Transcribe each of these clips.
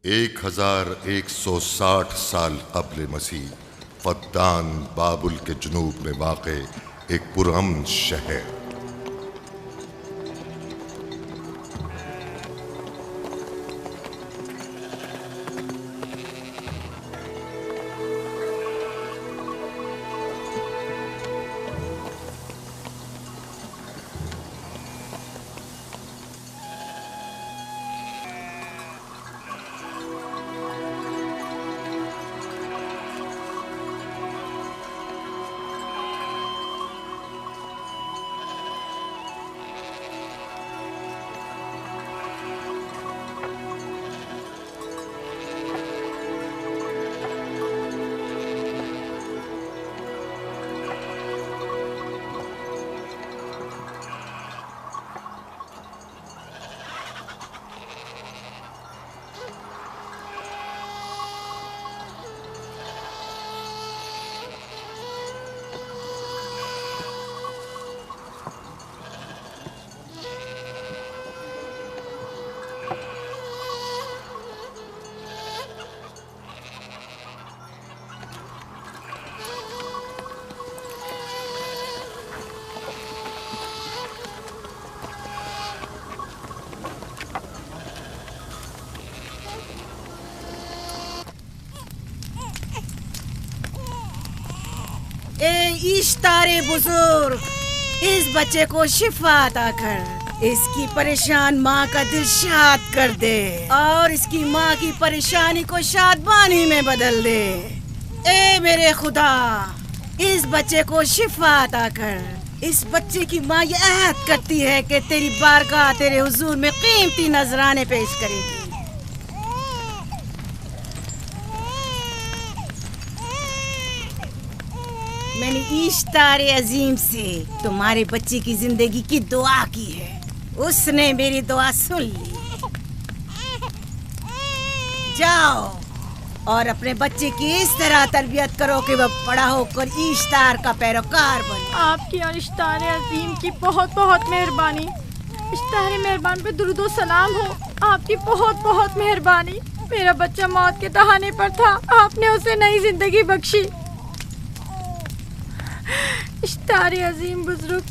1160 साल कब्ल मसीह फद्दान बाबुल के जुनूब में वाक़े एक पुरअमन शहर। इश्तारे बुजुर्ग, इस बच्चे को शिफा अता कर, इसकी परेशान माँ का दिल शाद कर दे और इसकी माँ की परेशानी को शादबानी में बदल दे। ए मेरे खुदा, इस बच्चे को शिफा अता कर। इस बच्चे की माँ ये अहद करती है कि तेरी बारगाह तेरे हुजूर में कीमती नजराने पेश करेगी। मैंने इश्तारे अजीम से तुम्हारे बच्चे की जिंदगी की दुआ की है, उसने मेरी दुआ सुन ली। जाओ और अपने बच्चे की इस तरह तरबियत करो कि वह बड़ा होकर इश्तार का पैरोकार बने। आपकी और इश्तारे अजीम की बहुत बहुत मेहरबानी। इश्तारे मेहरबान पे दुरूद सलाम हो। आपकी बहुत बहुत मेहरबानी। मेरा बच्चा मौत के दहाने पर था, आपने उसे नई जिंदगी बख्शी। इश्तारे अजीम बुजुर्ग,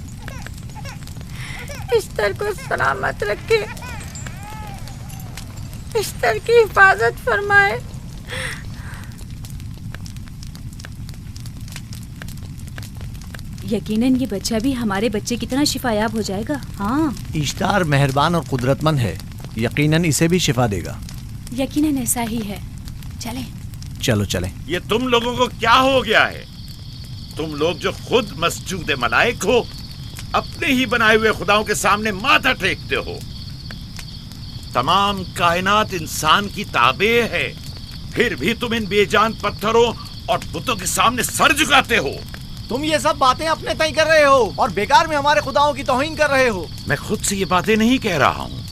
इश्तर को सलामत रखे, इश्तर की हिफाजत फरमाए। यकीनन ये बच्चा भी हमारे बच्चे की तरह शिफायाब हो जाएगा। हाँ, इश्तार मेहरबान और कुदरतमंद है, यकीनन इसे भी शिफा देगा। यकीनन ऐसा ही है। चलें। चलो चलें। ये तुम लोगों को क्या हो गया है? तुम लोग जो खुद मस्जूद मलाइक हो, अपने ही बनाए हुए खुदाओं के सामने माथा टेकते हो। तमाम कायनात इंसान की ताबे है, फिर भी तुम इन बेजान पत्थरों और बुतों के सामने सर झुकाते हो। तुम ये सब बातें अपने तय कर रहे हो और बेकार में हमारे खुदाओं की तौहीन कर रहे हो। मैं खुद से ये बातें नहीं कह रहा हूँ।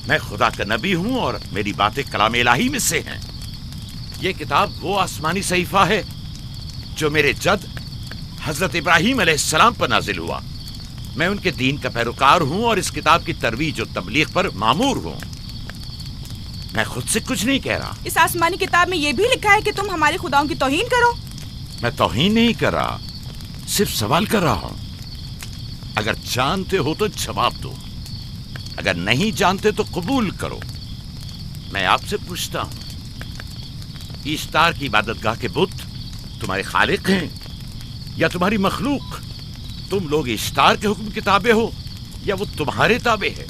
मैं खुदा का नबी हूँ और मेरी बातें कलाम इलाही में से हैं। ये किताब वो आसमानी सहीफा है जो मेरे जद हजरत इब्राहीम अलैहिस्सलाम पर नाजिल हुआ। मैं उनके दीन का पैरोकार हूँ और इस किताब की तरवीज और तबलीग पर मामूर हूँ। मैं खुद से कुछ नहीं कह रहा। इस आसमानी किताब में ये भी लिखा है कि तुम हमारे खुदाओं की तौहीन करो। मैं तौहीन नहीं कर रहा, सिर्फ सवाल कर रहा हूँ। अगर जानते हो तो जवाब दो, अगर नहीं जानते तो कबूल करो। मैं आपसे पूछता हूँ, इश्तार की इबादतगाह के बुत तुम्हारे खालिक हैं या तुम्हारी मखलूक? तुम लोग इश्तार के हुक्म के ताबे हो या वो तुम्हारे ताबे है?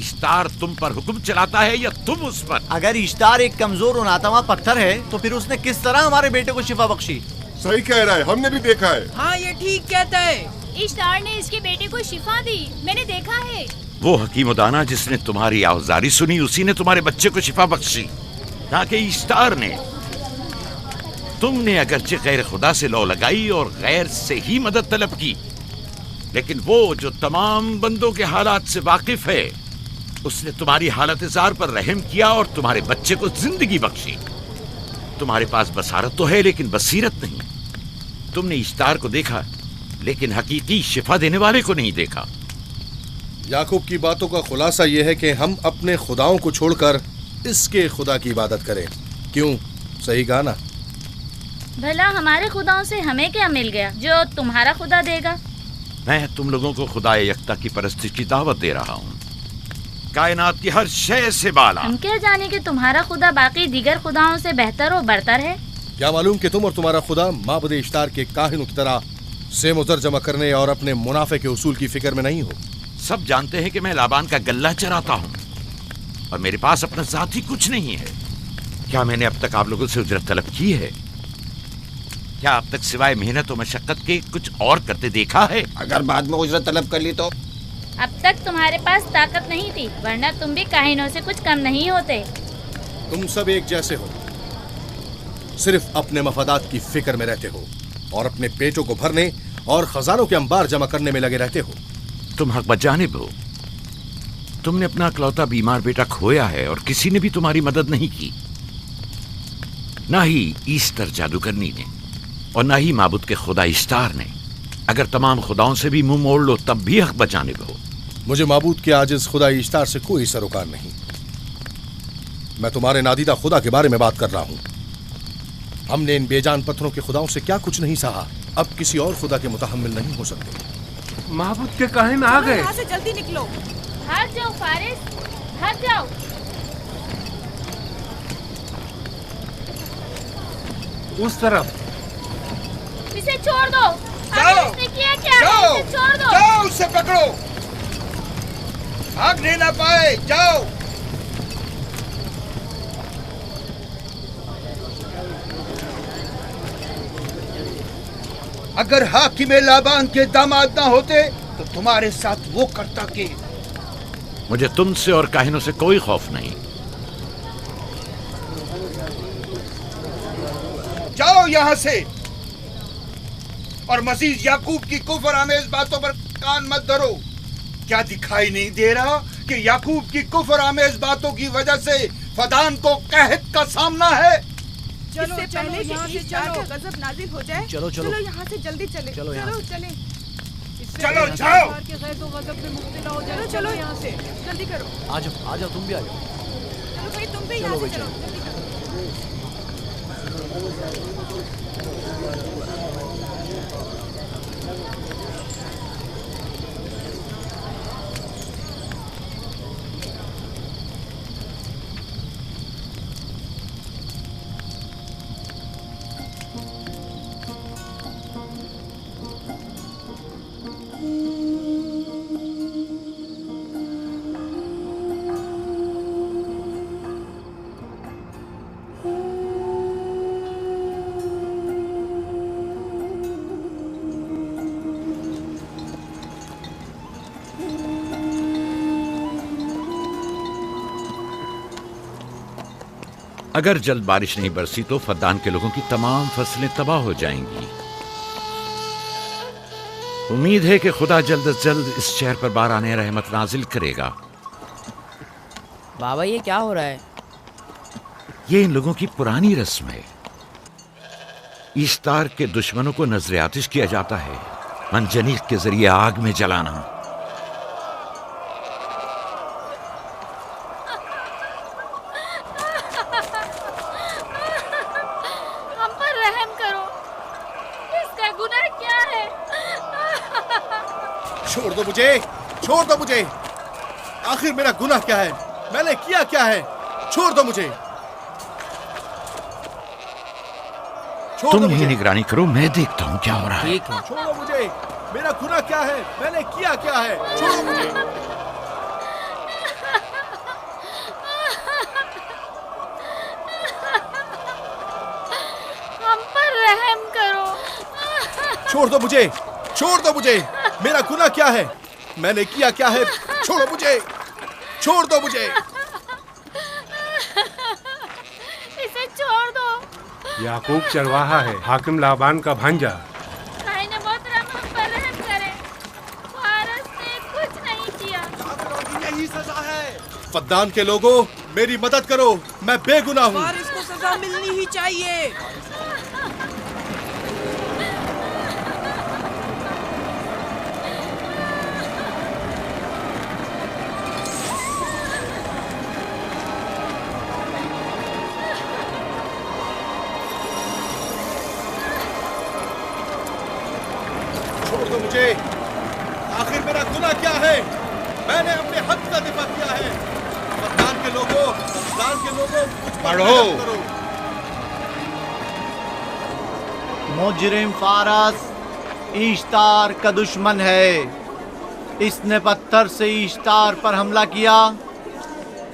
इश्तार तुम पर हुक्म चलाता है या तुम उस पर? अगर इश्तार एक कमजोर और नातवा पत्थर है तो फिर उसने किस तरह हमारे बेटे को शिफा बख्शी? सही कह रहा है, हमने भी देखा है। हाँ, ये ठीक कहता है। इश्तार ने इसके बेटे को शिफा दी, मैंने देखा है। वो हकीम दाना जिसने तुम्हारी आवाज़ारी सुनी, उसी ने तुम्हारे बच्चे को शिफा बख्शी, ना कि इश्तार ने। तुमने अगरचे गैर खुदा से लौ लगाई और गैर से ही मदद तलब की, लेकिन वो जो तमाम बंदों के हालात से वाकिफ है, उसने तुम्हारी हालत ज़ार पर रहम किया और तुम्हारे बच्चे को जिंदगी बख्शी। तुम्हारे पास बसारत तो है लेकिन बसीरत नहीं। तुमने इश्तार को देखा लेकिन हकीकी शिफा देने वाले को नहीं देखा। याकूब की बातों का खुलासा यह है कि हम अपने खुदाओं को छोड़कर इसके खुदा की इबादत करें। क्यों, सही कहा ना? भला हमारे खुदाओं से हमें क्या मिल गया जो तुम्हारा खुदा देगा? मैं तुम लोगों को खुदा यकता की परस्ती की दावत दे रहा हूँ, कायनात की हर शय से बाला। हम क्या जाने कि तुम्हारा खुदा बाकी दीगर खुदाओं से बेहतर और बरतर है? क्या मालूम कि तुम और तुम्हारा खुदा माबुद इश्तार के काहिनों की तरह सेम और जमा करने और अपने मुनाफे के उसूल की फिक्र में नहीं हो। सब जानते हैं कि मैं लाबान का गल्ला चराता हूँ और मेरे पास अपना जाती कुछ नहीं है। क्या मैंने अब तक आप लोगों से उजरत तलब की है? क्या अब तक सिवाय मेहनत और मशक्कत के कुछ और करते देखा है? अगर बाद में उजरत तलब कर ली तो? अब तक तुम्हारे पास ताकत नहीं थी, वरना तुम भी काहिनों से कुछ कम नहीं होते। तुम सब एक जैसे हो, सिर्फ अपने मफादात की फिक्र में रहते हो और अपने पेटों को भरने और खजानों के अंबार जमा करने में लगे रहते हो। तुम हक बजानिब हो। तुमने अपना इकलौता बीमार बेटा खोया है और किसी ने भी तुम्हारी मदद नहीं की, ना ही ईस्टर जादूगरनी ने और ना ही माबुद के खुदा इश्तार ने। अगर तमाम खुदाओं से भी मुंह मोड़ लो तब भी हक बजानिब हो। मुझे माबूद के आजिज खुदा इश्तार से कोई सरोकार नहीं। मैं तुम्हारे नादीदा खुदा के बारे में बात कर रहा हूं। हमने इन बेजान पत्थरों के खुदाओं से क्या कुछ नहीं सहा, अब किसी और खुदा के मुतहम्मिल नहीं हो सकते। माबूद के काहिन आ गए। यहाँ से जल्दी निकलो। भाग जाओ फारिस, भाग जाओ। उस तरफ। इसे छोड़ दो। जाओ, इसने किया क्या? जाओ, इसे छोड़ दो। जाओ, उसे पकड़ो, भागने ना पाए। जाओ। अगर हाकिम लाबान के दामाद ना होते तो तुम्हारे साथ वो करता के। मुझे तुमसे और काहिनों से कोई खौफ नहीं। जाओ यहाँ से और मजीद याकूब की कुफर आमेज बातों पर कान मत धरो। क्या दिखाई नहीं दे रहा कि याकूब की कुफर आमेज बातों की वजह से फदान को कहत का सामना है? चलो, इससे पहले कि ईस्टर का गजब नाजिल हो जाए, चलो, चलो। चलो यहाँ से जल्दी चले। चलो यहाँ से। चले। चलो, जाओ। चलो, चलो यहाँ से जल्दी करो। आ जाओ, तुम भी आ जाओ। चलो भाई, तुम भी यहाँ से चलो, जल्दी करो। अगर जल्द बारिश नहीं बरसी तो फद्दान के लोगों की तमाम फसलें तबाह हो जाएंगी। उम्मीद है कि खुदा जल्द से जल्द इस शहर पर बाराने रहमत नाजिल करेगा। बाबा, ये क्या हो रहा है? ये इन लोगों की पुरानी रस्म है। ईस्तार के दुश्मनों को नजर आतिश किया जाता है, मंजनीक के जरिए आग में जलाना। छोड़ दो मुझे। आखिर मेरा गुनाह क्या है? मैंने किया क्या है? छोड़ दो मुझे। तुम ही निगरानी करो, मैं देखता हूँ क्या हो रहा है। ठीक है। छोड़ो मुझे। मेरा गुनाह क्या है? मैंने किया क्या है? छोड़ो मुझे। हम पर रहम करो। छोड़ दो मुझे। छोड़ दो मुझे। मेरा गुनाह क्या है? मैंने किया क्या है? छोड़ो मुझे। छोड़ दो मुझे। इसे छोड़ दो। याकूब चरवाहा है, हाकिम लाबान का भांजा। हम पर रहम करे। फारस ने कुछ नहीं किया। यही सजा है। फद्दान के लोगों, मेरी मदद करो, मैं बेगुनाह हूँ। फारिस को सजा मिलनी ही चाहिए। दो मुझे। आखिर मेरा गुनाह क्या है? मैंने अपने हक का दिफा किया है। फद्दान के लोगों, मुझ पर रहम करो। मुजरिम फारस ईश्तार का दुश्मन है। इसने पत्थर से ईश्तार पर हमला किया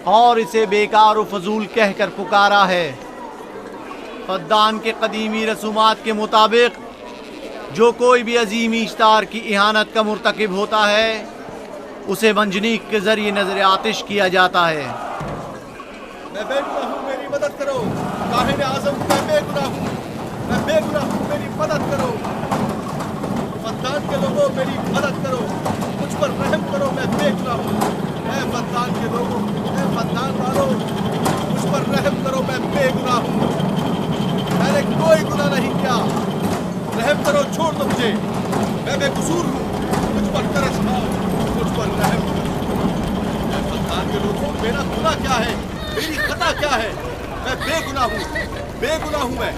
और इसे बेकार व फजूल कहकर पुकारा है। फद्दान के कदीमी रसूमात के मुताबिक जो कोई भी अजीम ईश्तार की इहानत का मुर्तकिब होता है उसे मंजनीक के जरिए नजर आतिश किया जाता है। मैं बेगुनाह हूँ, मेरी मदद करो। काहिन आज़म, मैं बेगुनाह हूँ, मेरी मदद करो। फद्दान के लोगों, मेरी मदद करो, मुझ पर रहम करो, मैं बेगुनाह हूँ। फद्दान के लोगों, फद्दान वालों, मुझ पर रहम करो, मैं बेगुनाह हूँ। मैंने कोई गुनाह नहीं किया, रहम करो, छोड़ दो मुझे, मैं बेकसूर हूँ। मुझ पर तरस खाओ, मुझ पर रहम करो। फद्दान के लोगों, मेरा गुनाह क्या है? मेरी खता क्या है? मैं बेगुनाह हूँ मैं।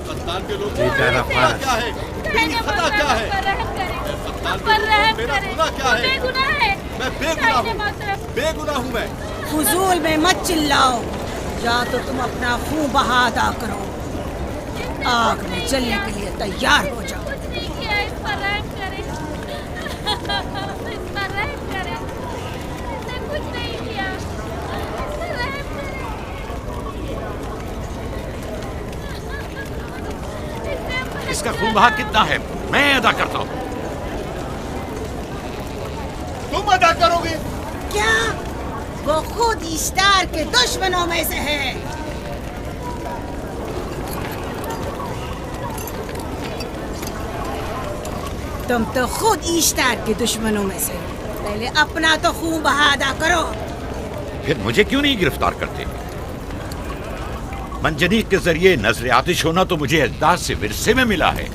फद्दान के लोगों, मेरा गुनाह क्या है? मेरी खता क्या है? फद्दान के लोगों, मेरा गुनाह क्या है? मैं बेगुनाह हूँ मैं। फुजूल में मत चिल्लाओ, या तो तुम अपना खून बहा अदा करो, आग में जलने के लिए तैयार हो जाओ। कुछ नहीं किया, इस पर रहम करें, इस पर रहम करें। इसने कुछ नहीं किया, इस पर रहम करें। इसका खून बहा कितना है मैं अदा करता हूँ। तुम अदा करोगे? क्या? वो खुद ईश्तार के दुश्मनों में से है। तुम तो खुद ईश्तार के दुश्मनों में से। पहले अपना तो खून बहा अदा करो। फिर मुझे क्यों नहीं गिरफ्तार करते? मंजनीक के जरिए नजर आतिश होना तो मुझे अजदाद से विरसे में मिला है।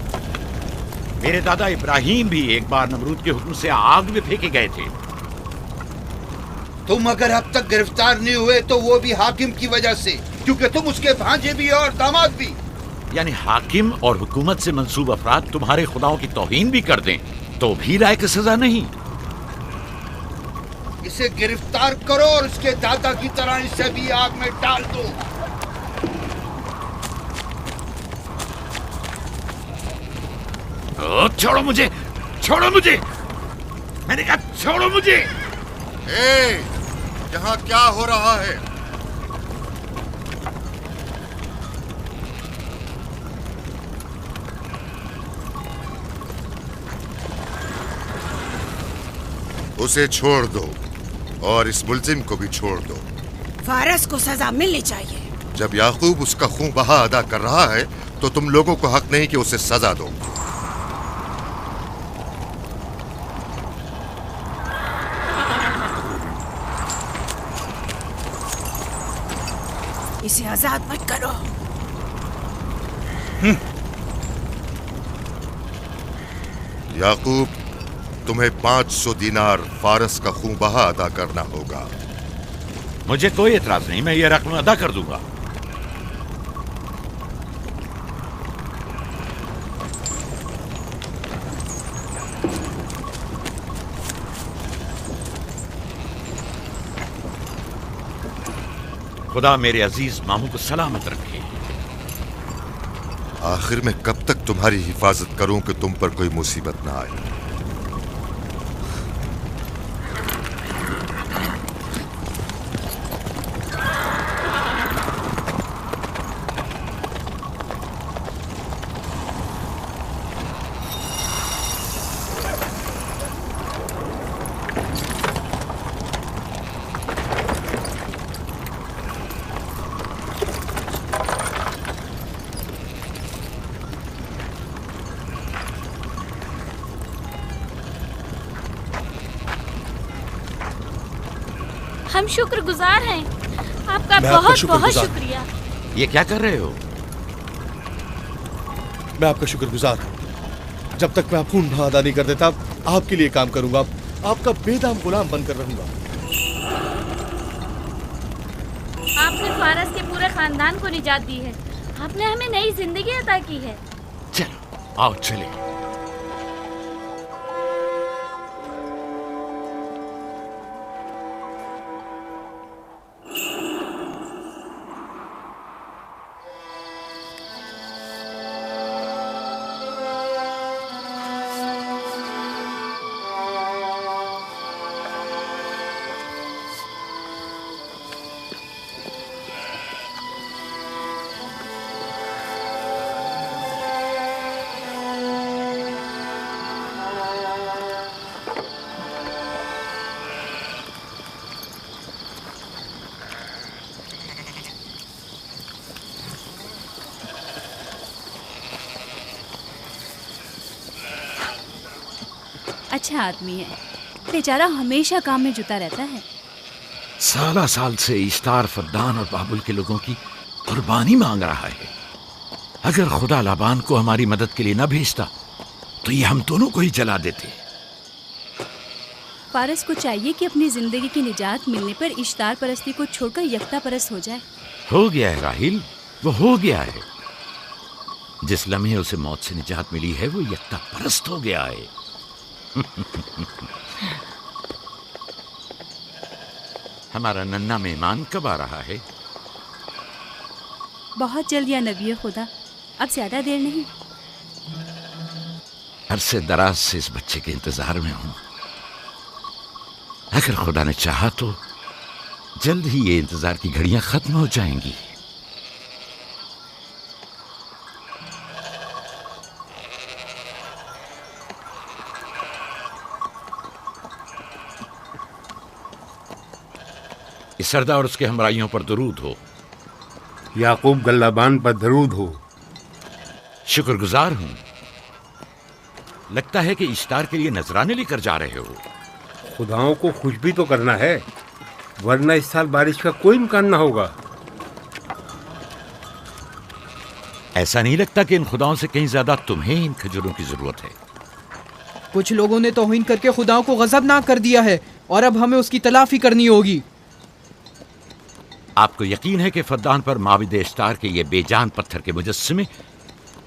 मेरे दादा इब्राहिम भी एक बार नमरूद के हुक्म से आग में फेंके गए थे। तुम अगर अब तक गिरफ्तार नहीं हुए तो वो भी हाकिम की वजह से, क्योंकि तुम उसके भांजे भी और दामाद भी। यानी हाकिम और हुकूमत से मंसूब अफराद तुम्हारे खुदाओं की तौहीन भी कर दें तो भी लायक सजा नहीं। इसे गिरफ्तार करो और उसके दादा की तरह इसे भी आग में डाल दो। छोड़ो मुझे, छोड़ो मुझे, मैंने कहा छोड़ो मुझे। यहाँ क्या हो रहा है? उसे छोड़ दो और इस मुल्जिम को भी छोड़ दो। फारस को सजा मिलनी चाहिए। जब याकूब उसका खून बहा अदा कर रहा है तो तुम लोगों को हक नहीं कि उसे सजा दो। इसे आजाद मत करो। याकूब, तुम्हें 500 दीनार फारस का खून बहा अदा करना होगा। मुझे कोई एतराज नहीं, मैं ये रकम अदा कर दूंगा। खुदा मेरे अजीज मामू को सलामत रखे। आखिर में कब तक तुम्हारी हिफाजत करूं कि तुम पर कोई मुसीबत ना आए? हम शुक्रगुजार हैं आपका, बहुत बहुत शुक्रिया। ये क्या कर रहे हो? मैं आपका शुक्रगुजार हूँ। जब तक मैं आप खून बहा अदा नहीं कर देता आपके लिए काम करूंगा, आपका बेदाम गुलाम बनकर रहूंगा। आपने फारस के पूरे खानदान को निजात दी है, आपने हमें नई जिंदगी अता की है। चलो आओ चले। अच्छा आदमी है, बेचारा हमेशा काम में जुटा रहता है। साला साल से इश्तार, फद्दान और बाबुल के लोगों की कुर्बानी मांग रहा है। अगर खुदा लाबान को हमारी मदद के लिए न भेजता तो ये हम दोनों को ही जला देते। पारस को चाहिए कि अपनी जिंदगी की निजात मिलने पर इश्तार परस्ती को छोड़कर यकता परस्त हो जाए। हो गया है राहिल, वो हो गया है। जिस लम्हे उसे मौत से निजात मिली है वो यकता परस्त हो गया है। हमारा नन्ना मेहमान कब आ रहा है? बहुत जल्द या नबी खुदा, अब ज्यादा देर नहीं। अरसे दराज से इस बच्चे के इंतजार में हूं। अगर खुदा ने चाहा तो जल्द ही ये इंतजार की घड़ियां खत्म हो जाएंगी। इस सरदार और उसके हमराइयों पर दरूद हो। याकूब गल्लाबान पर दरूद हो। शुक्रगुजार हूं। लगता है कि इश्तार के लिए नजराने लेकर जा रहे हो। खुदाओं को खुश भी तो करना है, वरना इस साल बारिश का कोई इम्कान ना होगा। ऐसा नहीं लगता कि इन खुदाओं से कहीं ज्यादा तुम्हें इन खजूरों की जरूरत है? कुछ लोगों ने तौहीन करके खुदाओं को गजबनाक कर दिया है और अब हमें उसकी तलाफी करनी होगी। आपको यकीन है कि फद्दान पर माबिद इश्तार के ये बेजान पत्थर के मुजस्समे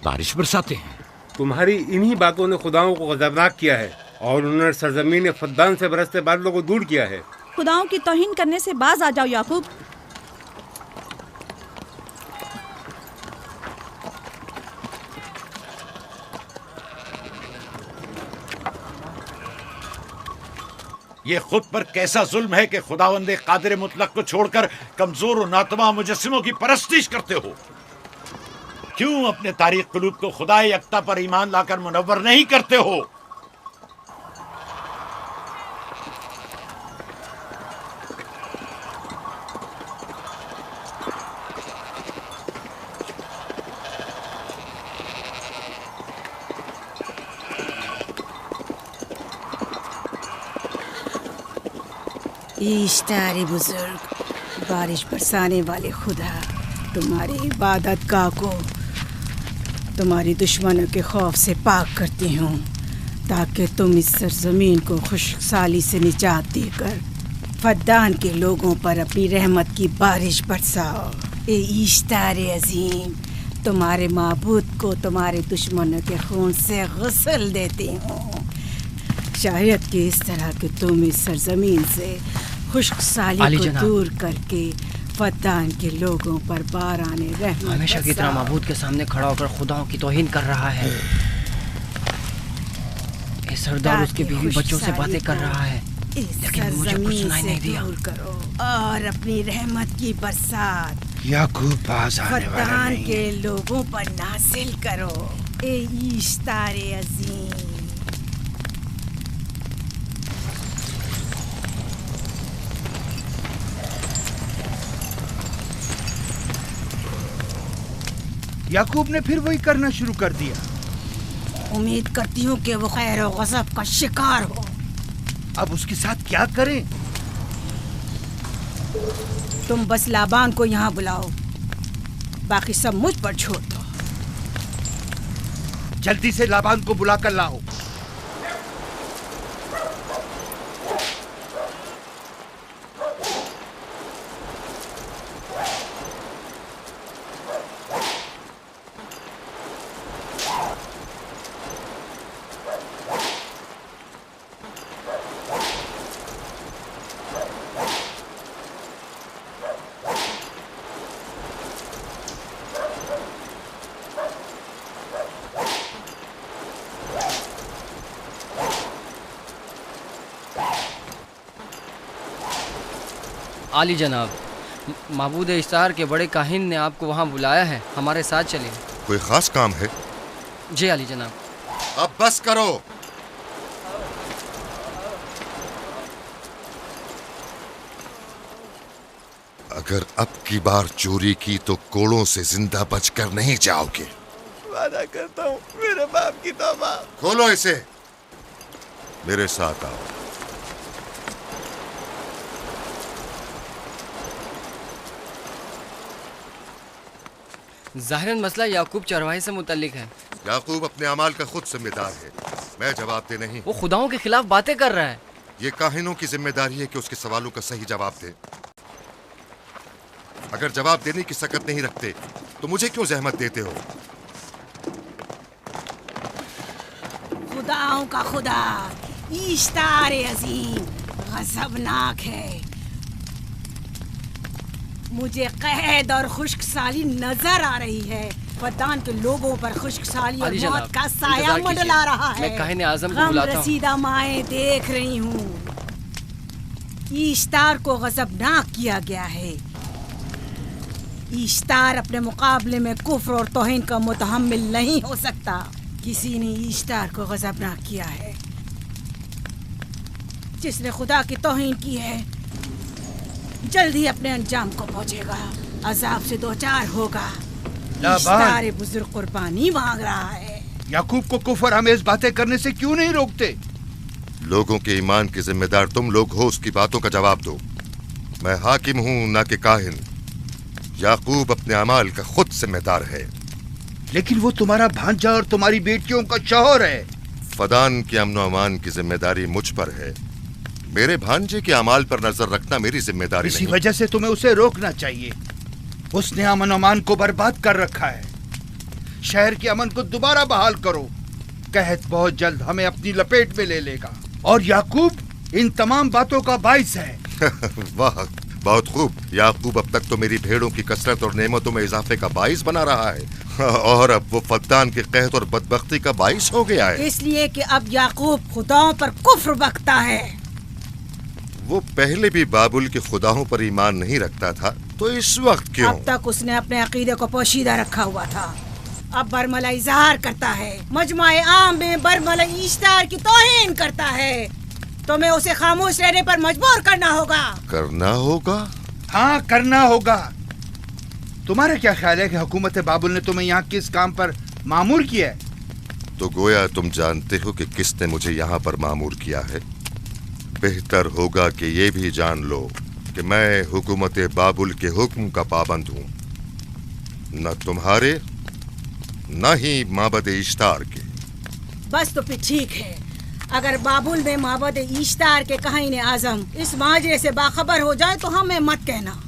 बारिश बरसाते हैं? तुम्हारी इन्हीं बातों ने खुदाओं को गजबनाक किया है और उन्होंने सरजमीन फद्दान से बरसते बादलों को दूर किया है। खुदाओं की तौहीन करने से बाज आ जाओ याकूब। ये खुद पर कैसा जुल्म है कि खुदावंदे कादिर मुतलक को छोड़कर कमजोर और नातमा मुजस्सिमों की परस्तिश करते हो। क्यों अपने तारीख कुलूब को खुदाए यकता पर ईमान लाकर मुनव्वर नहीं करते हो? इश्तार बुजुर्ग, बारिश बरसाने वाले खुदा, तुम्हारी इबादत गाह को तुम्हारी दुश्मनों के खौफ से पाक करती हूँ, ताकि तुम इस सरजमीन को खुशहाली से निजात देकर फद्दान के लोगों पर अपनी रहमत की बारिश बरसाओ। ए इश्तार अजीम, तुम्हारे माबूद को तुम्हारे दुश्मनों के खून से गुस्ल देती हूँ। शायद कि इस तरह कि तुम इस सरजमीन से खुशहाली को दूर करके फद्दान के लोगों पर बाराने रहमत हमेशा की तरह माबूद के सामने खड़ा होकर खुदाओं की तौहीन कर रहा है। ये सरदार उसके बीवी बच्चों से बातें कर रहा है, लेकिन मुझे कुछ सुनाई नहीं दिया। करो और अपनी रहमत की बरसात याकूब पास आने वाला फद्दान नहीं। के लोगों पर नासिल करो। ए इश्तार अजीम, याकूब ने फिर वही करना शुरू कर दिया। उम्मीद करती हूँ कि वो खैर और गज़ब का शिकार हो। अब उसके साथ क्या करें? तुम बस लाबान को यहाँ बुलाओ, बाकी सब मुझ पर छोड़ दो। जल्दी से लाबान को बुला कर लाओ। आली जनाब, माबूद इश्तार के बड़े काहिन ने आपको वहाँ बुलाया है, हमारे साथ चलिए। कोई खास काम है? जी आली जनाब। अब बस करो। अगर अब की बार चोरी की तो कोड़ों से जिंदा बचकर नहीं जाओगे। वादा करता हूँ, मेरे बाप की तौबा। खोलो इसे। मेरे साथ आओ। ज़ाहिरन मसला याकूब चरवाहे से मुतल्लिक है। याकूब अपने अमाल का खुद जिम्मेदार है, मैं जवाब दे नहीं। वो खुदाओं के खिलाफ बातें कर रहा है। ये काहिनों की जिम्मेदारी है कि उसके सवालों का सही जवाब दे। अगर जवाब देने की सकत नहीं रखते तो मुझे क्यों जहमत देते हो? खुदाओं का खुदा इश्तार अजीम गजबनाक है। मुझे कैद और खुश्क साली नजर आ रही है। फद्दान के लोगों पर खुश्क साली और मौत का साया मंडला रहा है। मैं काहिन आज़म को बुलाता हूं। रसीदा माएँ देख रही हूँ। इश्तार को गजबनाक किया गया है। इश्तार अपने मुकाबले में कुफ्र और तौहीन का मुतहम्मिल नहीं हो सकता। किसी ने इश्तार को गजबनाक किया है। जिसने खुदा की तौहीन की है जल्द ही अपने अंजाम को पहुंचेगा, अजाब से दो चार होगा। इश्तार बुजुर्ग कुर्बानी मांग रहा है। याकूब को कुफर आमेज बातें करने से क्यों नहीं रोकते? लोगों के ईमान के जिम्मेदार तुम लोग हो, उसकी बातों का जवाब दो। मैं हाकिम हूँ ना कि काहिन। याकूब अपने अमाल का खुद जिम्मेदार है। लेकिन वो तुम्हारा भांजा और तुम्हारी बेटियों का शौहर है। फदान के अमन अमान की जिम्मेदारी मुझ पर है। मेरे भांजे के अमाल पर नजर रखना मेरी जिम्मेदारी नहीं। इसी वजह से तुम्हें उसे रोकना चाहिए। उसने अमन अमान को बर्बाद कर रखा है। शहर के अमन को दोबारा बहाल करो। कहत बहुत जल्द हमें अपनी लपेट में ले लेगा और याकूब इन तमाम बातों का बाइस है। वाह, बहुत खूब। याकूब अब तक तो मेरी भेड़ों की कसरत और नेमतों में इजाफे का बाइस बना रहा है और अब वो फद्दान के कहत और बदबख्ती का बाइस हो गया है। इसलिए कि अब याकूब खुदाओं पर कुफ्र बकता है। वो पहले भी बाबुल के खुदाओं पर ईमान नहीं रखता था, तो इस वक्त क्यों? अब तक उसने अपने अकीदे को पोशीदा रखा हुआ था, अब बरमला इजहार करता है। मजमाए आम में बरमला इश्तार की तौहीन करता है। तुम्हें उसे खामोश रहने पर मजबूर करना होगा। करना होगा? हाँ, करना होगा। तुम्हारा क्या ख्याल है कि हुकूमत बाबुल ने तुम्हें यहाँ किस काम पर मामूर किया है? तो गोया तुम जानते हो कि किसने मुझे यहाँ पर मामूर किया है। बेहतर होगा कि ये भी जान लो कि मैं हुकूमत बाबुल के हुक्म का पाबंद हूँ, न तुम्हारे न ही माबद इश्तार के। बस तो फिर ठीक है। अगर बाबुल में माबद इश्तार के काहिन आजम इस माजरे से बाखबर हो जाए तो हमें मत कहना।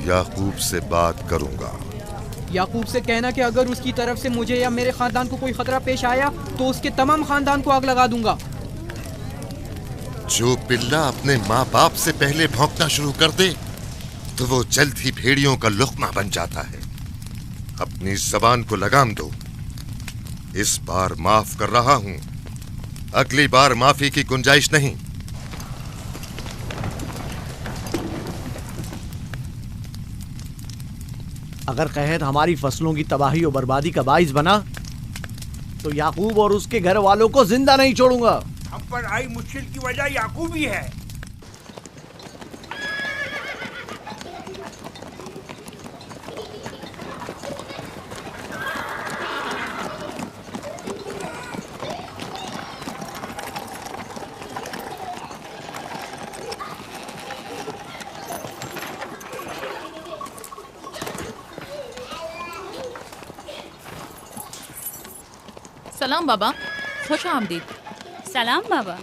याकूब से बात करूंगा। याकूब से कहना कि अगर उसकी तरफ से मुझे या मेरे खानदान को कोई खतरा पेश आया तो उसके तमाम खानदान को आग लगा दूंगा। जो पिल्ला अपने माँ बाप से पहले भौंकना शुरू कर दे तो वो जल्द ही भेड़ियों का लुक़मा बन जाता है। अपनी जबान को लगाम दो। इस बार माफ कर रहा हूँ, अगली बार माफी की गुंजाइश नहीं। अगर कहत हमारी फसलों की तबाही और बर्बादी का बाइस बना तो याकूब और उसके घर वालों को जिंदा नहीं छोड़ूंगा। हम पर आई मुश्किल की वजह याकूब ही है। सलाम बाबा, खुश आमदीद। सलाम बाबा।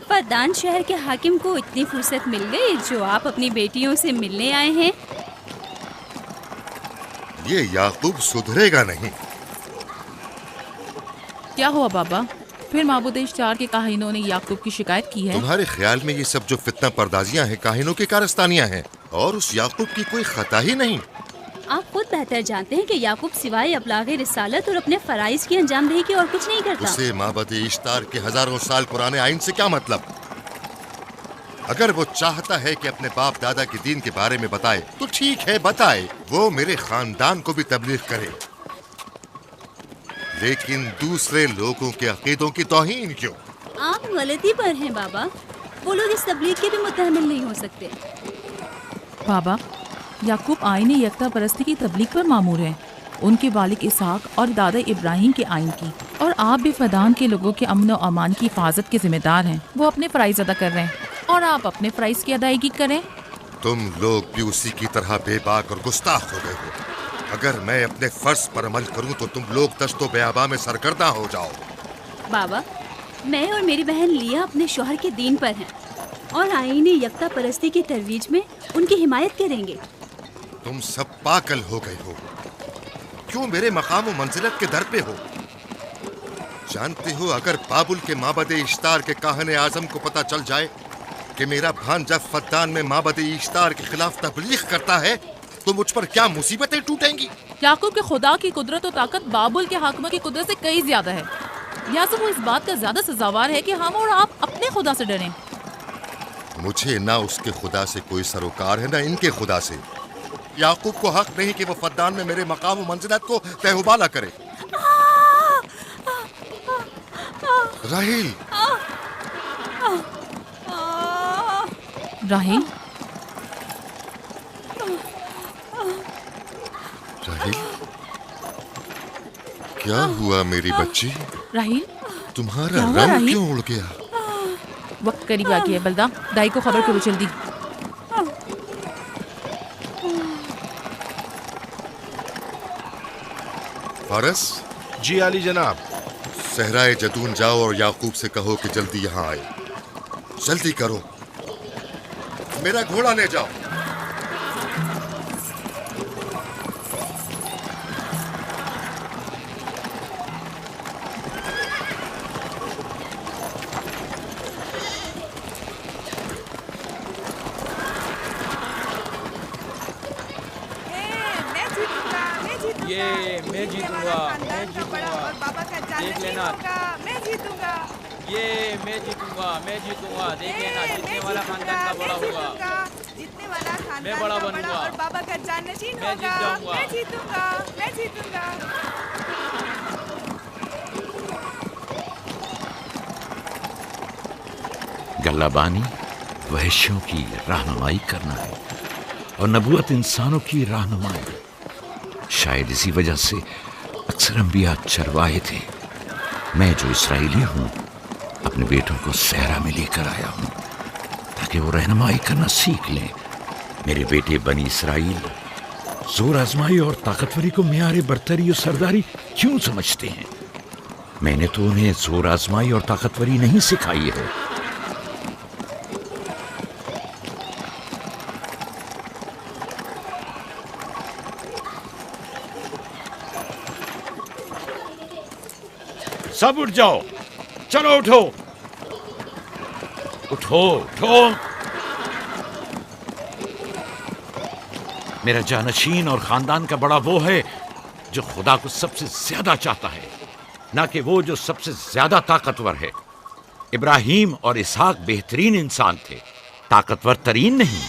फद्दान शहर के हाकिम को इतनी फुर्सत मिल गई जो आप अपनी बेटियों से मिलने आए हैं। ये याकूब सुधरेगा नहीं। क्या हुआ बाबा? फिर माबूद इश्तार के काहिनों ने याकूब की शिकायत की है? तुम्हारे ख्याल में ये सब जो फितना पर्दाजियां हैं काहिनों की कारस्तानियां हैं और उस याकूब की कोई खता ही नहीं। आप खुद बेहतर जानते हैं कि याकूब सिवाय अबलागे रिसालत और अपने फराइज की अंजामदही के और कुछ नहीं करता। उसे माबद इश्तार के हजारों साल पुराने आइन से क्या मतलब? अगर वो चाहता है कि अपने बाप दादा के दीन के बारे में बताए तो ठीक है, बताए। वो मेरे खानदान को भी तबलीग करे, लेकिन दूसरे लोगों के अकीदों की तौहीन क्यों? आप गलती पर हैं बाबा। वो लोग इस तबलीग के भी मुतहम्मिल नहीं हो सकते। बाबा, याकूब आईन यकता परस्ती की तबलीग पर मामूर हैं, उनके वालिद इसहाक और दादा इब्राहिम के आइन की, और आप भी फदान के लोगों के अमन और अमान की हिफाजत के जिम्मेदार हैं। वो अपने फ़राइज़ अदा कर रहे हैं और आप अपने फ़राइज़ की अदायगी करें। तुम लोग भी उसी की तरह बेबाक और गुस्ताख हो गए हो। अगर मैं अपने फर्ज पर अमल करूं तो तुम लोग दश्तो बेआबा में सरगर्दा हो जाओ। बाबा, मैं और मेरी बहन लिया अपने शौहर के दीन पर हैं और आईन यकता परस्ती की तरवीज में उनकी हिमायत करेंगे। तुम सब पागल हो गए हो। क्यों मेरे मकाम और मंजिलत के दर पे हो? जानते हो, अगर बाबुल के माबद इश्तार के काहने आजम को पता चल जाए कि मेरा भांजा फद्दान में माबद इश्तार के खिलाफ तबलीग करता है तो मुझ पर क्या मुसीबतें टूटेंगी। याकूब के खुदा की कुदरत और ताकत बाबुल के हाकिमों की कुदरत से कई ज्यादा है। या तो वो इस बात का ज्यादा सजावार है कि हम और आप अपने खुदा से डरें। मुझे ना उसके खुदा से कोई सरोकार है, ना इनके खुदा से। याकूब को हक नहीं कि वो फद्दान में मेरे मकाम और मंजिलत को तहबाला करे। राहिल, राहिल, राहिल, क्या हुआ मेरी बच्ची? राहिल, तुम्हारा रंग क्यों उड़ गया? वक्त करीब आ गया है बलदा, दाई को खबर करो जल्दी। फारस? जी आली जनाब। सहराए जदून जाओ और याकूब से कहो कि जल्दी यहाँ आए। जल्दी करो, मेरा घोड़ा ले जाओ। मैं जीतूंगा, मैं जीतूंगा। देख लेना, मैं जीतूंगा। ये मैं जीतूंगा, मैं जीतूंगा। देख लेना, जीतने वाला खानदान का बड़ा होगा। जीतने वाला खानदान मैं बड़ा बनूंगा और बाबा का जानशीन होगा। मैं जीत जाऊंगा। मैं जीतूंगा, मैं जीतूंगा। गल्लाबानी वहशियों की रहनुमाई करना है और नबूवत इंसानों की रहनुमाई। शायद इसी वजह से अक्सर अंबिया चरवाहे थे। मैं जो इसराइली हूँ अपने बेटों को सहरा में लेकर आया हूँ ताकि वो रहनुमाई करना सीख लें। मेरे बेटे बनी इसराइल जोर आजमाई और ताकतवरी को मियारे बरतरी और सरदारी क्यों समझते हैं? मैंने तो उन्हें जोर आजमाई और ताकतवरी नहीं सिखाई है। सब उठ जाओ, चलो उठो, उठो, उठो। मेरा जानशीन और खानदान का बड़ा वो है जो खुदा को सबसे ज्यादा चाहता है, ना कि वो जो सबसे ज्यादा ताकतवर है। इब्राहिम और इसहाक बेहतरीन इंसान थे, ताकतवर तरीन नहीं।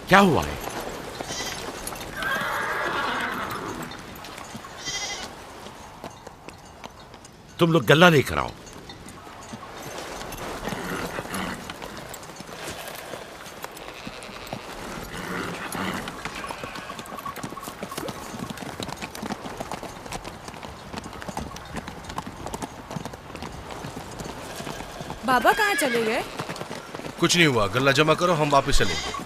क्या हुआ है? तुम लोग गल्ला लेकर आओ। बाबा कहाँ चले गए? कुछ नहीं हुआ, गल्ला जमा करो, हम वापस चलेंगे।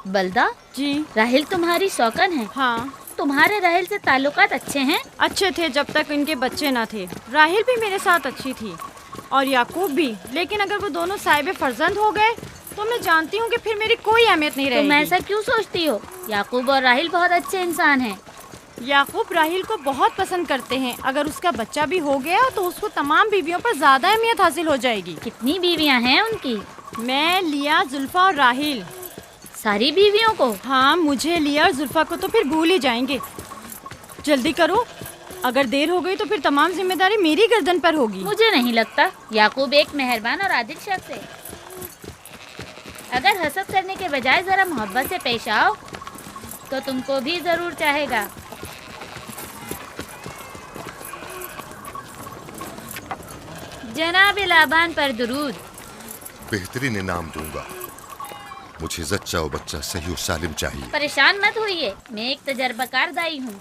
बलदा जी, राहिल तुम्हारी सौकन है। हाँ, तुम्हारे राहिल से ताल्लुकात अच्छे हैं? अच्छे थे जब तक इनके बच्चे ना थे। राहिल भी मेरे साथ अच्छी थी और याकूब भी, लेकिन अगर वो दोनों साहिब फर्जंद हो गए तो मैं जानती हूँ कि फिर मेरी कोई अहमियत नहीं रहेगी। तुम ऐसा क्यों सोचती हो? याकूब और राहिल बहुत अच्छे इंसान हैं। याकूब राहिल को बहुत पसंद करते हैं। अगर उसका बच्चा भी हो गया तो उसको तमाम बीवियों पर ज्यादा अहमियत हासिल हो जाएगी। कितनी बीवियाँ हैं उनकी? मैं, लिया, जुल्फा और राहिल। सारी बीवियों को? हाँ, मुझे, लिया और जुल्फा को तो फिर भूल ही जाएंगे। जल्दी करो, अगर देर हो गई तो फिर तमाम जिम्मेदारी मेरी गर्दन पर होगी। मुझे नहीं लगता। याकूब एक मेहरबान और आदिल शख्स है। अगर हसद करने के बजाय जरा मोहब्बत से पेश आओ तो तुमको भी जरूर चाहेगा। जनाब लाबान पर दुरूद। बेहतरीन इनाम दूंगा। मुझे जच्चा और बच्चा सही और सालिम चाहिए। परेशान मत होइए, मैं एक तजर्बाकार दाई हूँ।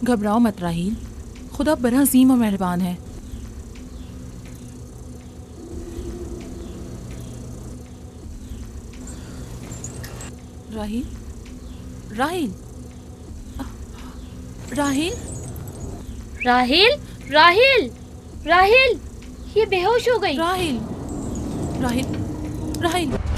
घबराओ मत राहील, खुदा बड़ा अजीम और मेहरबान है। राहील, राहील, राहील, राहील, राहील, राहील, ये बेहोश हो गई। राहील, राहील, राहील।